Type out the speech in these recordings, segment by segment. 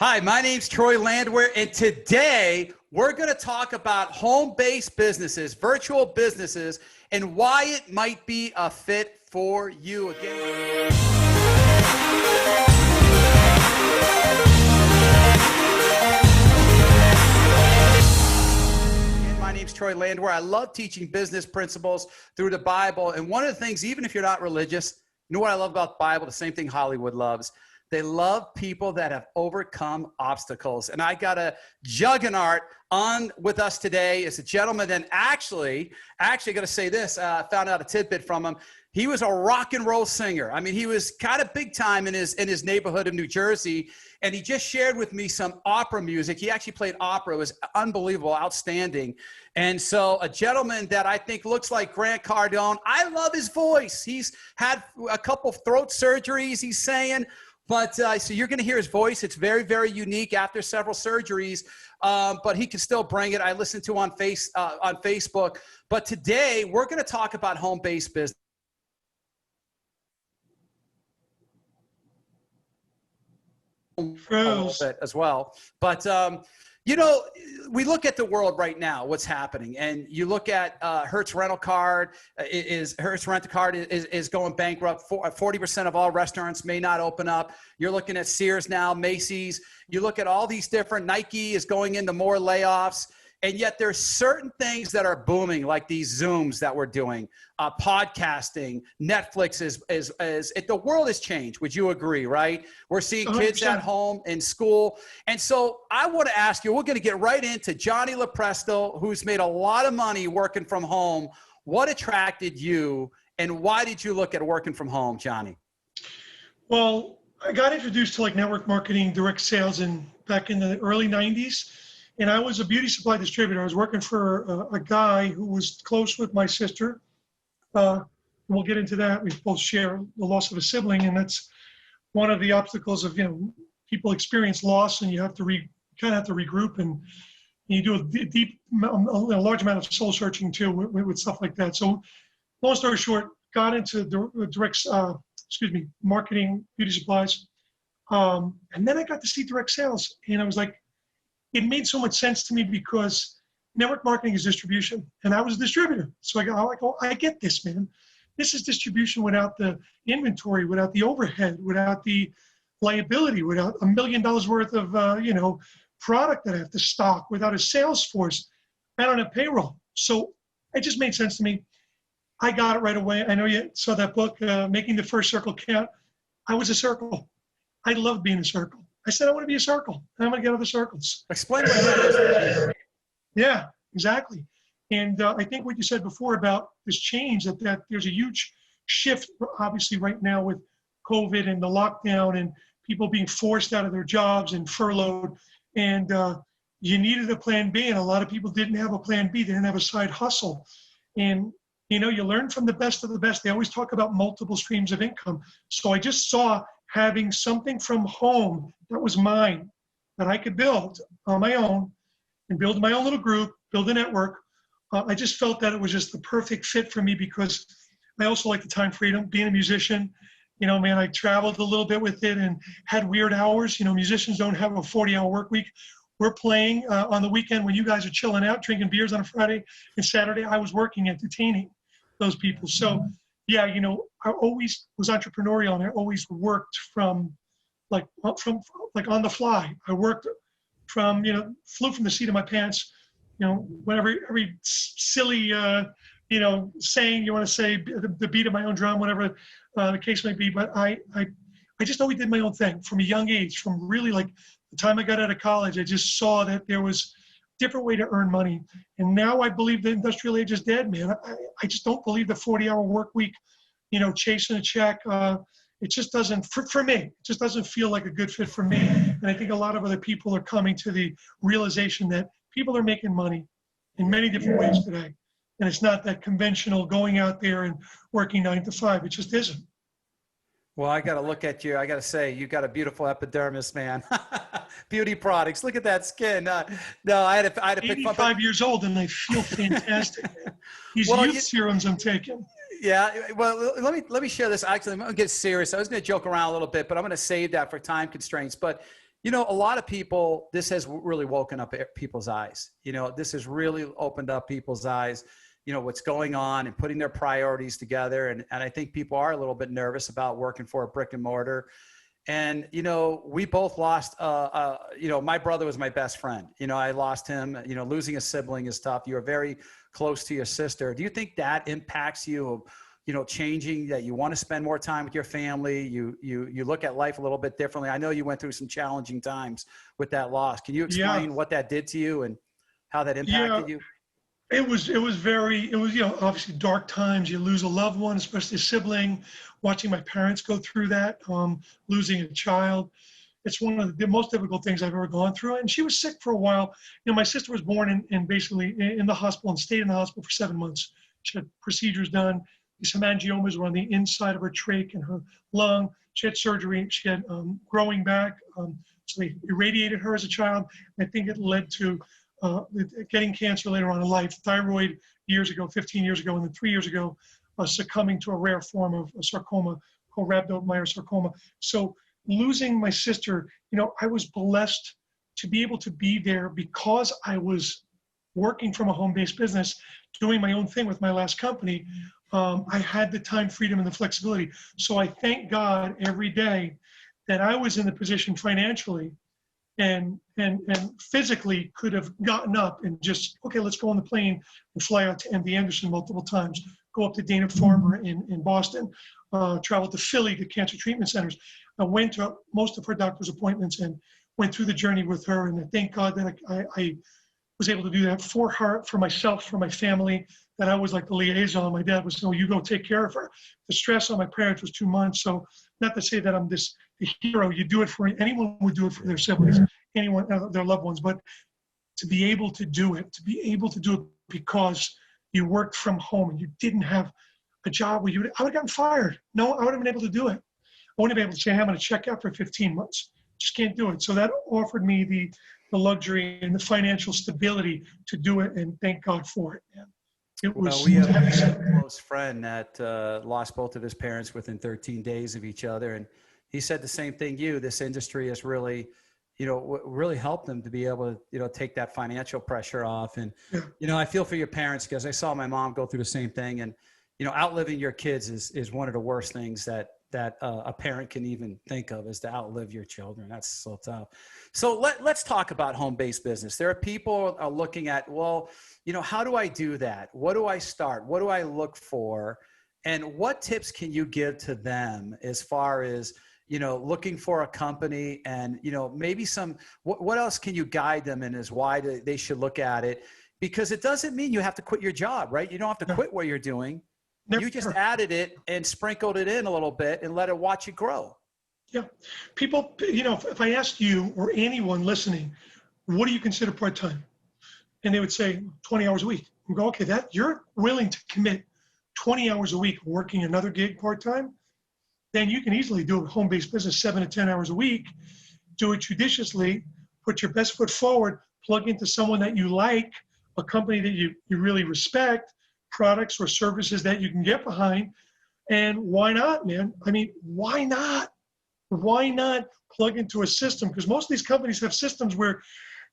Hi, my name's Troy Landwehr, and today we're going to talk about home-based businesses, virtual businesses, and why it might be a fit for you. Again, my name's Troy Landwehr. I love teaching business principles through the Bible, and one of the things, even if you're not religious, you know what I love about the Bible? The same thing Hollywood loves. They love people that have overcome obstacles. And I got a juggernaut on with us today. It's a gentleman that actually got to say this. I found out a tidbit from him. He was a rock and roll singer. I mean, he was kind of big time in his neighborhood of New Jersey. And he just shared with me some opera music. He actually played opera. It was unbelievable, outstanding. And so a gentleman that I think looks like Grant Cardone. I love his voice. He's had a couple throat surgeries, he's saying. But so you're going to hear his voice. It's very, very unique after several surgeries, but he can still bring it. I listen to on Facebook. But today we're going to talk about home-based business. A little bit as well. But, you know, we look at the world right now, what's happening, and you look at Hertz Rental Card is going bankrupt. 40% of all restaurants may not open up. You're looking at Sears now, Macy's. You look at all these different, Nike is going into more layoffs. And yet there's certain things that are booming, like these Zooms that we're doing, podcasting, Netflix the world has changed. Would you agree, right? We're seeing 100%. Kids at home in school. And so I want to ask you, we're going to get right into Johnny LoPresto, who's made a lot of money working from home. What attracted you and why did you look at working from home, Johnny? Well, I got introduced to like network marketing, direct sales back in the early 90s. And I was a beauty supply distributor. I was working for a guy who was close with my sister. We'll get into that. We both share the loss of a sibling, and that's one of the obstacles of, people experience loss, and you have to kind of have to regroup, and you do a large amount of soul searching too with stuff like that. So, long story short, got into marketing, beauty supplies, and then I got to see direct sales, and I was like. It made so much sense to me because network marketing is distribution, and I was a distributor. So I get this, man. This is distribution without the inventory, without the overhead, without the liability, without $1 million worth of product that I have to stock, without a sales force. I don't have payroll. So it just made sense to me. I got it right away. I know you saw that book, Making the First Circle Count. I was a circle. I loved being a circle. I said, I want to be a circle, and I'm going to get other circles. Explain what that is. Yeah, exactly. And I think what you said before about this change, that there's a huge shift, obviously, right now with COVID and the lockdown and people being forced out of their jobs and furloughed. And you needed a plan B, and a lot of people didn't have a plan B. They didn't have a side hustle. And, you learn from the best of the best. They always talk about multiple streams of income. So I just saw having something from home that was mine, that I could build on my own and build my own little group, build a network. I just felt that it was just the perfect fit for me because I also like the time freedom, being a musician. I traveled a little bit with it and had weird hours. Musicians don't have a 40-hour work week. We're playing on the weekend when you guys are chilling out, drinking beers on a Friday and Saturday. I was working, entertaining those people. So yeah, I always was entrepreneurial, and I always worked from on the fly. I worked from, flew from the seat of my pants, whatever, every silly, saying you want to say, the beat of my own drum, whatever the case may be. But I just always did my own thing from a young age, from really like the time I got out of college. I just saw that there was a different way to earn money. And now I believe the industrial age is dead, man. I just don't believe the 40-hour work week, chasing a check. It just doesn't, for me, it just doesn't feel like a good fit for me. And I think a lot of other people are coming to the realization that people are making money in many different ways today. And it's not that conventional going out there and working 9 to 5. It just isn't. Well, I got to look at you. I got to say, you got a beautiful epidermis, man. Beauty products. Look at that skin. No, I had to pick 85 years old, and I feel fantastic, man. These youth serums I'm taking. Yeah, well, let me share this. Actually, I'm going to get serious. I was going to joke around a little bit, but I'm going to save that for time constraints. But You know, a lot of people, this has really woken up people's eyes. You know, this has really opened up people's eyes, you know, what's going on and putting their priorities together. And I think people are a little bit nervous about working for a brick and mortar. And, you know, we both lost, you know, my brother was my best friend. You know, I lost him. You know, losing a sibling is tough. You were very close to your sister. Do you think that impacts you, you know, changing, that you want to spend more time with your family? You look at life a little bit differently. I know you went through some challenging times with that loss. Can you explain what that did to you and how that impacted you? It was you know, obviously dark times. You lose a loved one, especially a sibling. Watching my parents go through that, losing a child, it's one of the most difficult things I've ever gone through. And she was sick for a while. You know, my sister was born in basically in the hospital and stayed in the hospital for 7 months. She had procedures done. These hemangiomas were on the inside of her trach and her lung. She had surgery. She had growing back. So they irradiated her as a child. I think it led to getting cancer later on in life, thyroid years ago, 15 years ago, and then 3 years ago, succumbing to a rare form of a sarcoma called rhabdomyosarcoma. So losing my sister, you know, I was blessed to be able to be there because I was working from a home-based business, doing my own thing with my last company. I had the time, freedom, and the flexibility. So I thank God every day that I was in the position financially and physically could have gotten up and just, okay, let's go on the plane and fly out to MD Anderson multiple times, go up to Dana-Farber in Boston, travel to Philly to cancer treatment centers. I went to most of her doctor's appointments and went through the journey with her. And I thank God that I was able to do that for her, for myself, for my family, that I was like the liaison. My dad was saying, you go take care of her. The stress on my parents was too much. So not to say that I'm the hero. You do it for anyone would do it for their siblings, anyone, their loved ones, but to be able to do it because you worked from home and you didn't have a job where I would have gotten fired. No, I would have been able to do it. I wouldn't have been able to say, hey, I'm going to check out for 15 months. Just can't do it. So that offered me the luxury and the financial stability to do it, and thank God for it, man. It was. Well, we have a close friend that lost both of his parents within 13 days of each other, and he said the same thing. This industry has really, you know, really helped them to be able to, you know, take that financial pressure off. And, you know, I feel for your parents because I saw my mom go through the same thing. And, you know, outliving your kids is one of the worst things that a parent can even think of, is to outlive your children. That's so tough. So let's talk about home-based business. There are people are looking at, well, you know, how do I do that? What do I start? What do I look for? And what tips can you give to them as far as, you know, looking for a company and, you know, maybe what else can you guide them in as why they should look at it? Because it doesn't mean you have to quit your job, right? You don't have to quit what you're doing. You just added it and sprinkled it in a little bit and let it watch it grow. Yeah. People, you know, if I asked you or anyone listening, what do you consider part-time? And they would say 20 hours a week. You go, okay, you're willing to commit 20 hours a week working another gig part-time, then you can easily do a home-based business 7 to 10 hours a week, do it judiciously, put your best foot forward, plug into someone that you like, a company that you really respect, products or services that you can get behind. And why not, man? I mean, why not? Why not plug into a system? Because most of these companies have systems where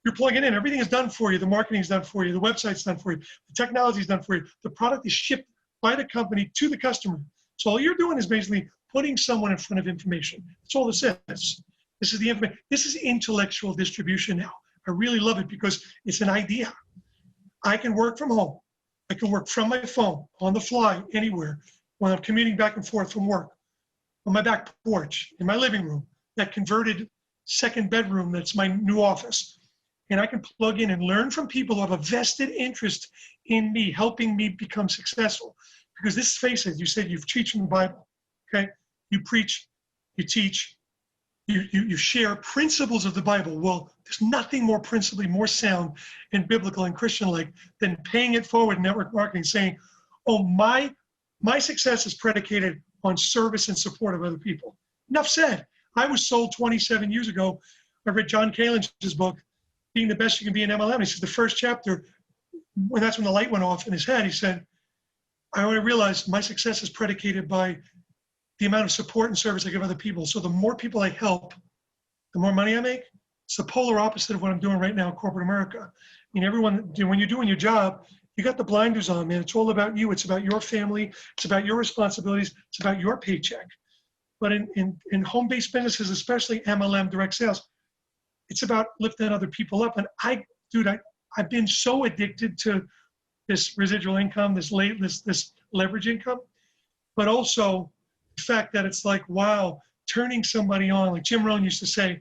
you're plugging in, everything is done for you, the marketing is done for you, the website's done for you, the technology is done for you, the product is shipped by the company to the customer. So all you're doing is basically putting someone in front of information. That's all this is. This is the information. This is intellectual distribution now. I really love it because it's an idea. I can work from home. I can work from my phone, on the fly, anywhere, when I'm commuting back and forth from work, on my back porch, in my living room, that converted second bedroom that's my new office. And I can plug in and learn from people who have a vested interest in me, helping me become successful. Because this, face it, you said you've preached in the Bible, okay? You preach, you teach, you share principles of the Bible. Well, there's nothing more principally more sound and biblical and Christian-like than paying it forward in network marketing, saying, oh, my success is predicated on service and support of other people. Enough said. I was sold 27 years ago. I read John Kalin's book, Being the Best You Can Be in MLM. He said the first chapter, that's when the light went off in his head, he said, I only realized my success is predicated by the amount of support and service I give other people. So the more people I help, the more money I make, It's the polar opposite of what I'm doing right now in corporate America. I mean, everyone, when you're doing your job, you got the blinders on, man. It's all about you. It's about your family. It's about your responsibilities. It's about your paycheck. But in home-based businesses, especially MLM, direct sales, it's about lifting other people up. And I've been so addicted to this residual income, this leverage income, but also the fact that it's like, wow, turning somebody on, like Jim Rohn used to say,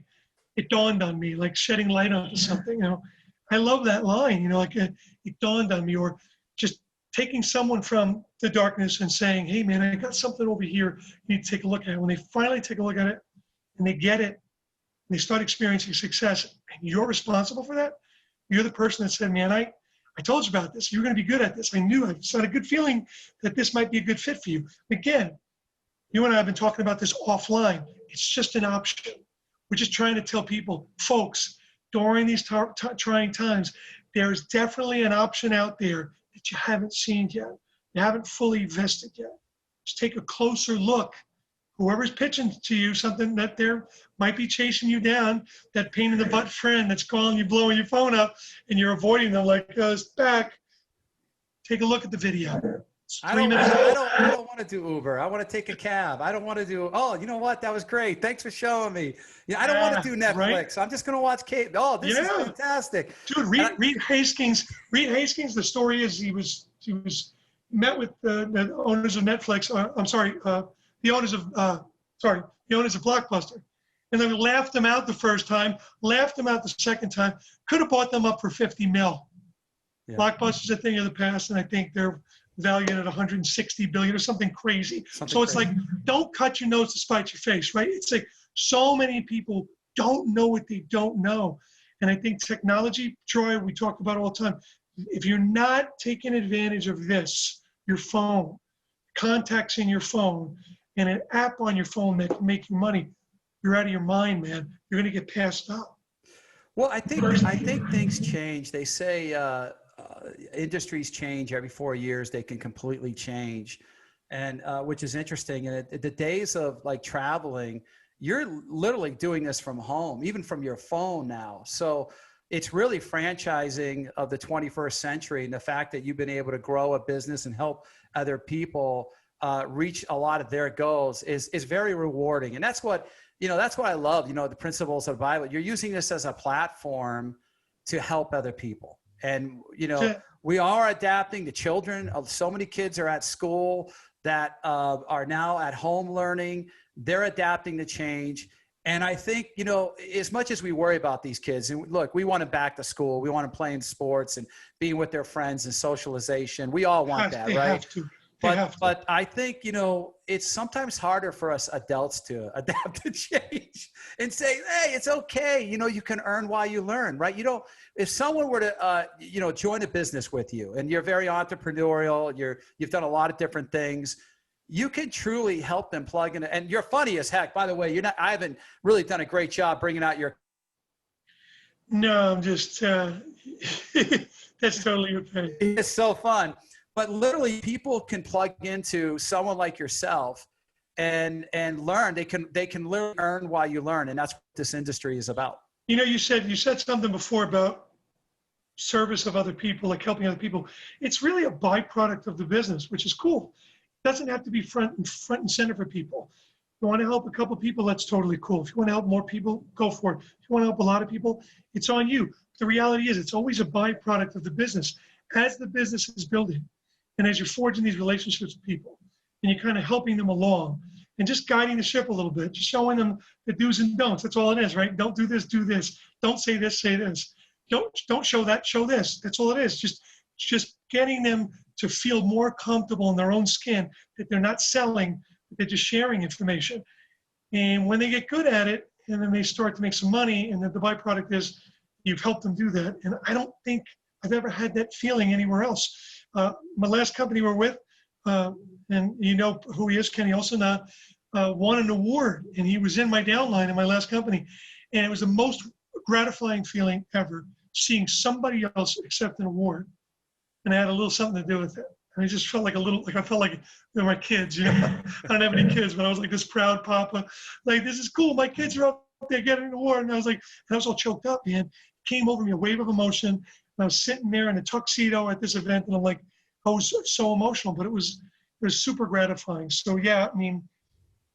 it dawned on me, like shedding light onto something, you know. I love that line, you know, like it dawned on me, or just taking someone from the darkness and saying, hey man, I got something over here, you need to take a look at it. When they finally take a look at it and they get it, and they start experiencing success, and you're responsible for that, you're the person that said, man, I told you about this, you're gonna be good at this. I just had a good feeling that this might be a good fit for you. Again, you and I have been talking about this offline. It's just an option. We're just trying to tell people, folks, during these trying times, there's definitely an option out there that you haven't seen yet. You haven't fully vested yet. Just take a closer look. Whoever's pitching to you something that they might be chasing you down, that pain in the butt friend that's calling you, blowing your phone up, and you're avoiding them like, it's back. Take a look at the video. I don't want to do Uber. I want to take a cab. I don't want to do, oh, you know what? That was great. Thanks for showing me. Yeah, I don't want to do Netflix. Right? I'm just going to watch cable. Oh, this is fantastic. Dude, Reed Hastings, the story is he was met with the owners of Netflix. The owners of Blockbuster. And they laughed them out the first time, laughed them out the second time, could have bought them up for 50 mil. Yeah. Blockbuster's a thing of the past, and I think they're valued at 160 billion or something crazy. So it's like, don't cut your nose to spite your face, right? It's like so many people don't know what they don't know. And I think technology, Troy, we talk about it all the time. If you're not taking advantage of this, your phone, contacts in your phone, and an app on your phone that can make you money, you're out of your mind, man. You're going to get passed up. Well, I think things change. They say industries change every 4 years. They can completely change, and which is interesting. And the days of like traveling, you're literally doing this from home, even from your phone now. So it's really franchising of the 21st century, and the fact that you've been able to grow a business and help other people reach a lot of their goals is very rewarding. And that's what I love, the principles of the Bible. You're using this as a platform to help other people. And, we are adapting. The children, so many kids are at school that are now at home learning. They're adapting to change. And I think, as much as we worry about these kids, and look, we want them back to school. We want them playing sports and being with their friends and socialization. We all want that, right? But I think, it's sometimes harder for us adults to adapt to change and say, hey, it's okay. You can earn while you learn, right? If someone were to, join a business with you and you're very entrepreneurial, you've done a lot of different things, you can truly help them plug in. And you're funny as heck, by the way. I haven't really done a great job bringing out your. No, I'm just, that's totally okay. It's so fun. But literally, people can plug into someone like yourself and learn. They can literally earn while you learn, and that's what this industry is about. You said something before about service of other people, like helping other people. It's really a byproduct of the business, which is cool. It doesn't have to be front and center for people. If you want to help a couple of people, that's totally cool. If you want to help more people, go for it. If you want to help a lot of people, it's on you. The reality is, it's always a byproduct of the business. As the business is building, and as you're forging these relationships with people, and you're kind of helping them along, and just guiding the ship a little bit, just showing them the do's and don'ts. That's all it is, right? Don't do this, do this. Don't say this, say this. Don't show that, show this. That's all it is. Just getting them to feel more comfortable in their own skin, that they're not selling, they're just sharing information. And when they get good at it, and then they start to make some money, and then the byproduct is you've helped them do that. And I don't think I've ever had that feeling anywhere else. My last company we're with, and you know who he is, Kenny Olson, won an award, and he was in my downline in my last company. And it was the most gratifying feeling ever, seeing somebody else accept an award. And I had a little something to do with it. And I just felt like I felt like they're my kids, I don't have any kids, but I was like this proud papa, like, this is cool. My kids are up they're getting the award. And I was all choked up, man. Came over me, a wave of emotion. And I was sitting there in a tuxedo at this event, and I'm like, I was so emotional, but it was super gratifying. So yeah, I mean,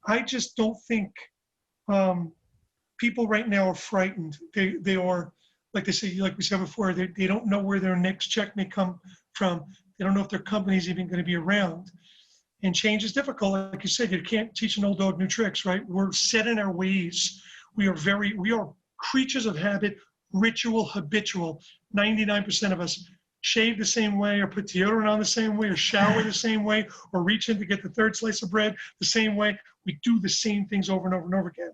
I just don't think people right now are frightened. They are, like they say, like we said before, they don't know where their next check may come from. They don't know if their company's even going to be around. And change is difficult. Like you said, you can't teach an old dog new tricks, right? We're set in our ways. We are creatures of habit, ritual, habitual. 99% of us shave the same way, or put deodorant on the same way, or shower the same way, or reach in to get the third slice of bread the same way. We do the same things over and over and over again.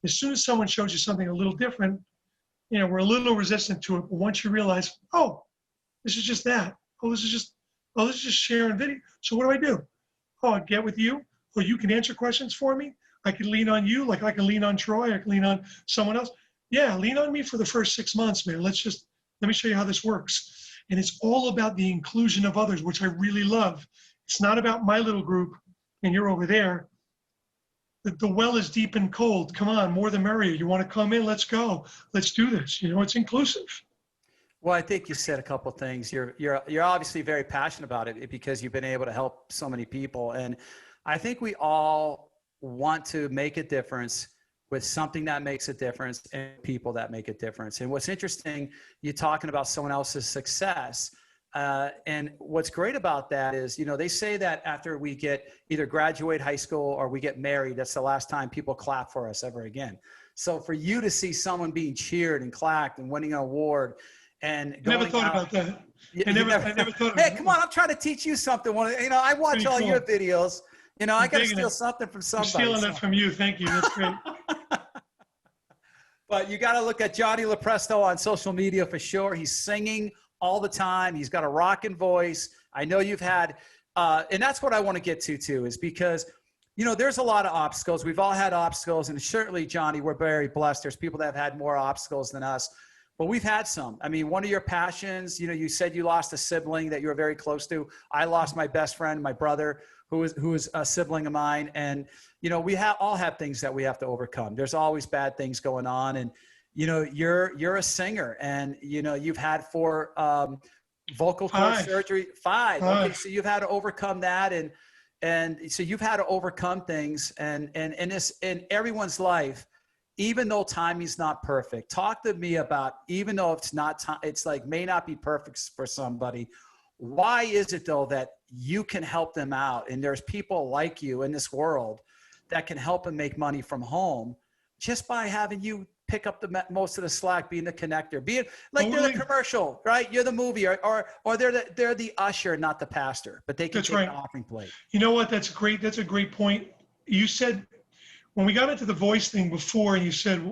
As soon as someone shows you something a little different, we're a little resistant to it. But once you realize, oh, this is just that. Oh, this is just sharing video. So what do? Oh, I get with you. Or you can answer questions for me. I can lean on you, like I can lean on Troy. I can lean on someone else. Yeah, lean on me for the first 6 months, man. Let me show you how this works. And it's all about the inclusion of others, which I really love. It's not about my little group and you're over there. The well is deep and cold. Come on, more the merrier. You want to come in? Let's go. Let's do this. It's inclusive. Well, I think you said a couple of things. You're obviously very passionate about it because you've been able to help so many people. And I think we all want to make a difference with something that makes a difference and people that make a difference. And what's interesting, you're talking about someone else's success. And what's great about that is, they say that after we either graduate high school or we get married, that's the last time people clap for us ever again. So for you to see someone being cheered and clapped and winning an award and never thought about that. I never thought. Hey, come on! I'm trying to teach you something. I watch all your videos. I got to steal something from somebody. I'm stealing it from you. Thank you. That's great. But you got to look at Johnny LoPresto on social media for sure. He's singing all the time. He's got a rocking voice. I know you've had, and that's what I want to get to too, is because, there's a lot of obstacles. We've all had obstacles, and certainly, Johnny, we're very blessed. There's people that have had more obstacles than us, but we've had some. I mean, one of your passions, you said you lost a sibling that you were very close to. I lost my best friend, my brother, who was a sibling of mine. And, we all have things that we have to overcome. There's always bad things going on. And, you're a singer, and, you've had 4 vocal cord surgery, 5. Okay, so you've had to overcome that. And so you've had to overcome things and in everyone's life, even though timing's not perfect. Talk to me about, even though it's not time, it's like may not be perfect for somebody. Why is it though that you can help them out? And there's people like you in this world that can help them make money from home just by having you pick up most of the slack, being the connector, being like they're the commercial, right? You're the movie, or they're the usher, not the pastor, but they can take an offering plate. You know what? That's great. That's a great point. You said, when we got into the voice thing before, and you said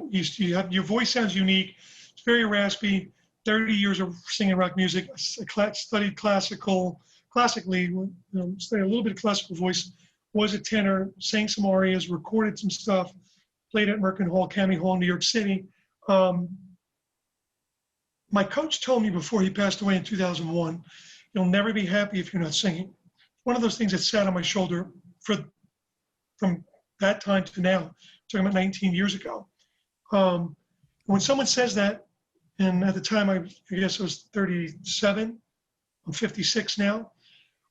your voice sounds unique. It's very raspy. 30 years of singing rock music. I studied classically. Studied a little bit of classical voice. Was a tenor. Sang some arias. Recorded some stuff. Played at Merkin Hall, Cami Hall, New York City. My coach told me before he passed away in 2001, "You'll never be happy if you're not singing." One of those things that sat on my shoulder from that time to now, talking about 19 years ago. When someone says that, and at the time I guess I was 37, I'm 56 now,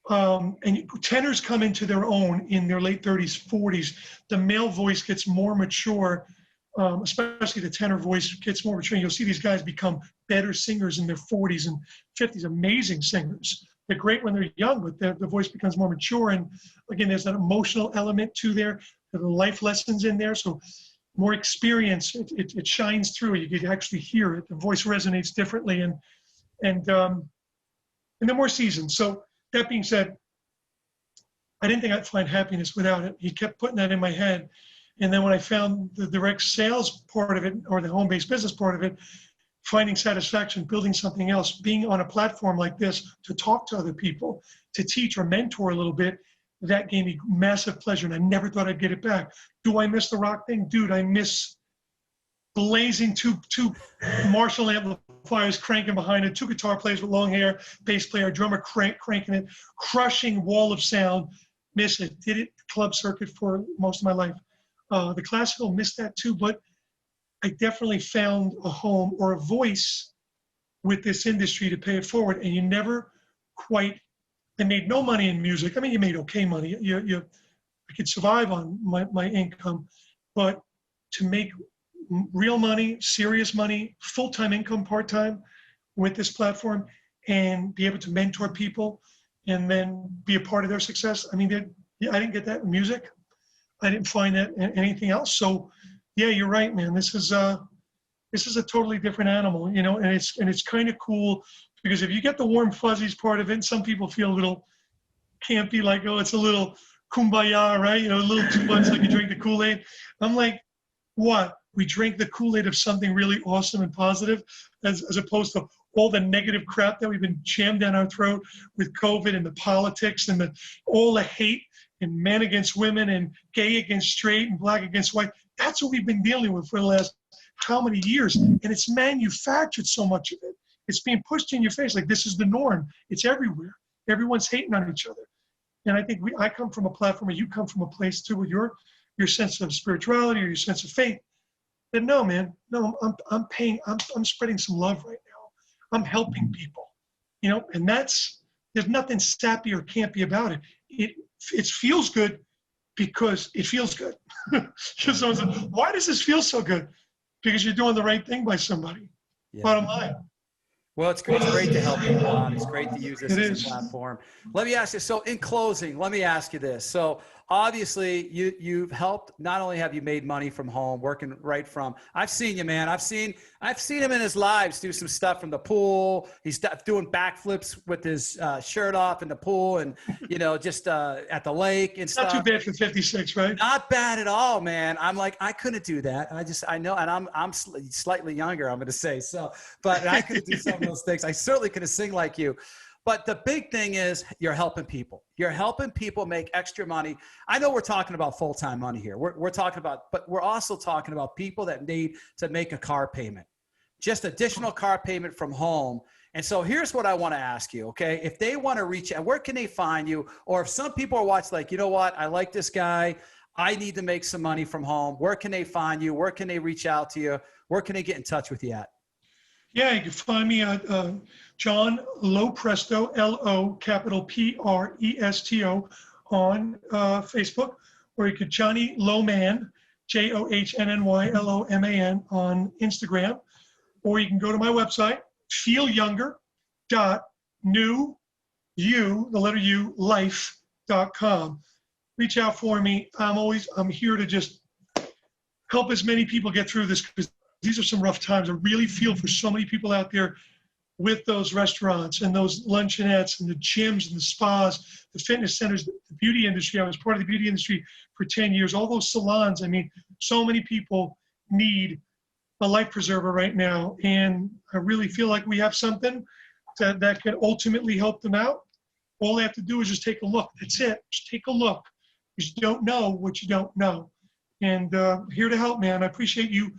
and tenors come into their own in their late 30s, 40s. The male voice gets more mature, especially the tenor voice gets more mature. You'll see these guys become better singers in their 40s and 50s, amazing singers. They're great when they're young, but the voice becomes more mature. And again, there's that emotional element to there. There are life lessons in there. So more experience, it shines through. You can actually hear it. The voice resonates differently, and they're more seasoned. So that being said, I didn't think I'd find happiness without it. He kept putting that in my head. And then when I found the direct sales part of it, or the home-based business part of it, finding satisfaction, building something else, being on a platform like this to talk to other people, to teach or mentor a little bit, that gave me massive pleasure, and I never thought I'd get it back. Do I miss the rock thing? Dude, I miss blazing two Marshall amplifiers cranking behind it, 2 guitar players with long hair, bass player, drummer cranking it, crushing wall of sound. Miss it. Did it club circuit for most of my life. The classical, missed that too, but I definitely found a home or a voice with this industry to pay it forward. And you never quite, I made no money in music. I mean, you made okay money. I could survive on my income, but to make real money, serious money, full-time income, part-time with this platform, and be able to mentor people and then be a part of their success. I mean, I didn't get that in music. I didn't find that in anything else. So yeah, you're right, man. This is a totally different animal, you know, and it's kind of cool because if you get the warm fuzzies part of it, some people feel a little campy, like, oh, it's a little kumbaya, right? You know, a little too much, like you drink the Kool-Aid. I'm like, what? We drink the Kool-Aid of something really awesome and positive, as opposed to all the negative crap that we've been jammed down our throat with COVID and the politics and all the hate and men against women and gay against straight and black against white. That's what we've been dealing with for the last how many years? And it's manufactured, so much of it. It's being pushed in your face like this is the norm. It's everywhere. Everyone's hating on each other. And I think I come from a platform, or you come from a place too, with your sense of spirituality or your sense of faith. But no, man, no, I'm spreading some love right now. I'm helping people, you know, and there's nothing sappy or campy about it. It feels good because it feels good. Just someone said, why does this feel so good? Because you're doing the right thing by somebody. Yeah. Bottom line. Well, it's great to help people out. It's great to use this as a platform. Let me ask you, so in closing, let me ask you this. So obviously you've helped, not only have you made money from home, working right from, I've seen you, man. I've seen him in his lives do some stuff from the pool. He's doing backflips with his shirt off in the pool and, you know, just at the lake and stuff. Not too bad for 56, right? Not bad at all, man. I'm like, I couldn't do that. I know, and I'm slightly younger, I'm going to say. So, but I couldn't do some of those things. I certainly couldn't sing like you. But the big thing is you're helping people. You're helping people make extra money. I know we're talking about full-time money here. We're talking about, but we're also talking about people that need to make a car payment, just additional car payment from home. And so here's what I want to ask you, okay? If they want to reach out, where can they find you? Or if some people are watching, like, you know what? I like this guy. I need to make some money from home. Where can they find you? Where can they reach out to you? Where can they get in touch with you at? Yeah, you can find me at John LoPresto, LoPresto, on Facebook, or you could Johnny Lohman, JohnnyLoman on Instagram, or you can go to my website, feelyounger.life.com. Reach out for me. I'm here to just help as many people get through this, because these are some rough times. I really feel for so many people out there with those restaurants and those luncheonettes and the gyms and the spas, the fitness centers, the beauty industry. I was part of the beauty industry for 10 years, all those salons. I mean, so many people need a life preserver right now. And I really feel like we have something that can ultimately help them out. All they have to do is just take a look. That's it. Just take a look. You don't know what you don't know. And here to help, man. I appreciate you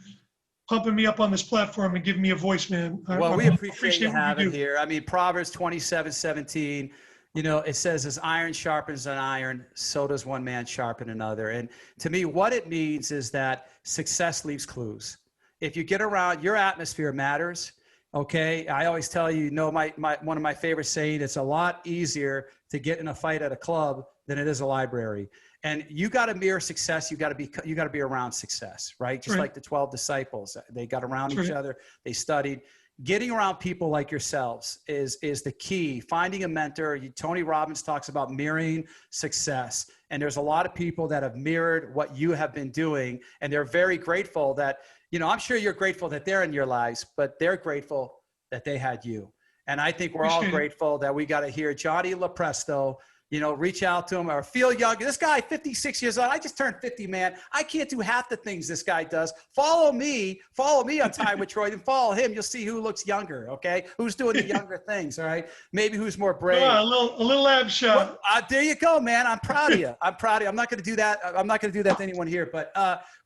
pumping me up on this platform and giving me a voice, man. Well, we appreciate you having here. I mean, Proverbs 27:17, you know, it says, as iron sharpens an iron, so does one man sharpen another. And to me, what it means is that success leaves clues. If you get around, your atmosphere matters. Okay. I always tell you, one of my favorite saying, it's a lot easier to get in a fight at a club than it is a library. And you got to mirror success. You got to be around success, right? Just like the 12 disciples, they got around each other. They studied. Getting around people like yourselves is the key. Finding a mentor. Tony Robbins talks about mirroring success. And there's a lot of people that have mirrored what you have been doing. And they're very grateful that, you know, I'm sure you're grateful that they're in your lives, but they're grateful that they had you. And I think we're all grateful that we got to hear Johnny LoPresto, you know, reach out to him or feel young. This guy, 56 years old. I just turned 50, man. I can't do half the things this guy does. Follow me on Time with Troy, then follow him. You'll see who looks younger, okay? Who's doing the younger things, all right? Maybe who's more brave. A little ab shot. Well, there you go, man. I'm proud of you. I'm not going to do that. I'm not going to do that to anyone here, but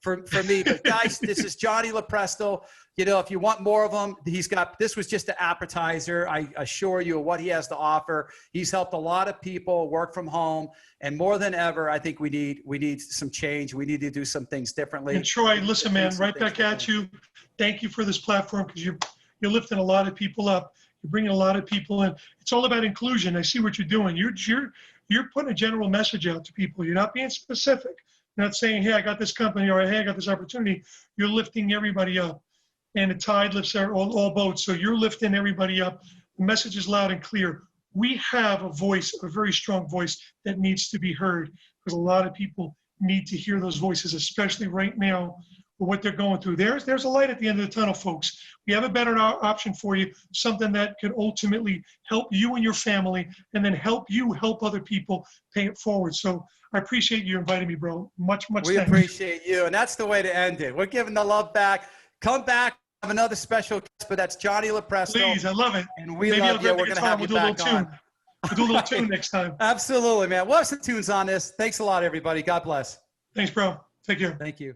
for me. But guys, this is Johnny LoPresto. You know, if you want more of them, this was just an appetizer. I assure you of what he has to offer. He's helped a lot of people work from home, and more than ever, I think we need some change. We need to do some things differently. And Troy, listen, man, right back at you. Thank you for this platform, because you're lifting a lot of people up. You're bringing a lot of people in. It's all about inclusion. I see what you're doing. You're putting a general message out to people. You're not being specific. You're not saying, hey, I got this company, or hey, I got this opportunity. You're lifting everybody up. And the tide lifts all boats. So you're lifting everybody up. The message is loud and clear. We have a voice, a very strong voice that needs to be heard, because a lot of people need to hear those voices, especially right now with what they're going through. There's a light at the end of the tunnel, folks. We have a better option for you, something that could ultimately help you and your family, and then help you help other people pay it forward. So I appreciate you inviting me, bro. Much thanks. We appreciate you, and that's the way to end it. We're giving the love back. Come back. Have another special guest, but that's Johnny LoPresto. Please, I love it. And we love you. We're going to have you back on. We'll do a little tune next time. Absolutely, man. We'll have some tunes on this. Thanks a lot, everybody. God bless. Thanks, bro. Take care. Thank you.